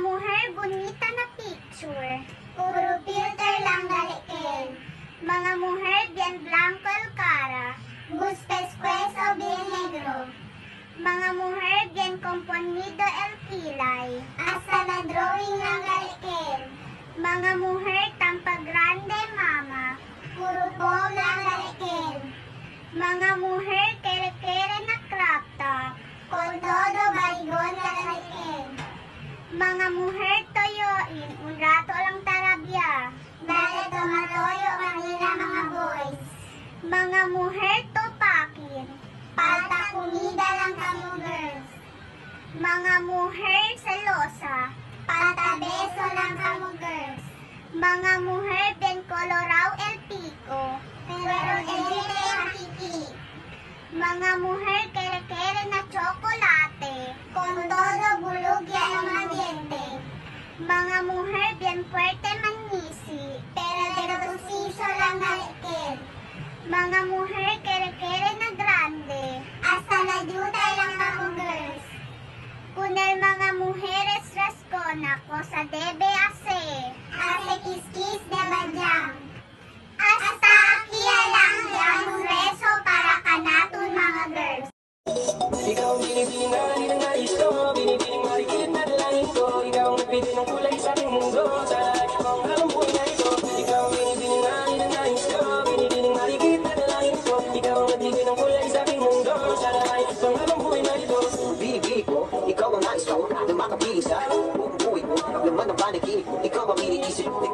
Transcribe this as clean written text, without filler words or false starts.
muher bonita na picture, puro filter lang galikin. Mga muher bien blanco el cara, gusto esqueso bien negro. Mga muher bien componido el kilay, hasta na drawing lang galikin. Mga muher tampa grande mama, puro bong lang galikin. Mga muher kere-kere na crop top, con todo barigon lang galikin. Mga muher toyoin, un rato lang tarabya, dahil tumatoyo kanila mga boys. Mga muher topakin, palta kumida lang kamo girls. Mga muher selosa, palta beso lang kamo girls. Mga muher bien colorao el pico, pero elite ang kiki. Mga muher kere-kere na chocolate, con todo bulog yan ang ambiente. Mga muher bien fuerte manisi, pero derosiso lang nalikin. Mga muher kere-kere na grande, hasta na jutay lang ako girls. Kunel mga mujeres rascona, cosa debe hace kiss-kiss de badyang. Hasta aquí lang yan un beso para kanaton mga girls. Ikaw ang binibining na ninanais ko, binibining marikit na dalangin ko. Ikaw ang nagbigay ng kulay sa aking mundo, sa lahat ng alam buhay na ito. Ikaw ang binibining na ninanais ko, binibining marikit na dalangin ko. Ikaw ang nagbigay ng kulay sa aking mundo, sa lahat ng alam buhay na ito. Binibig ko, ikaw ang nais ko, na makapiling sa buong buhay ko. Laman ng panaginip, ikaw ang iniisip.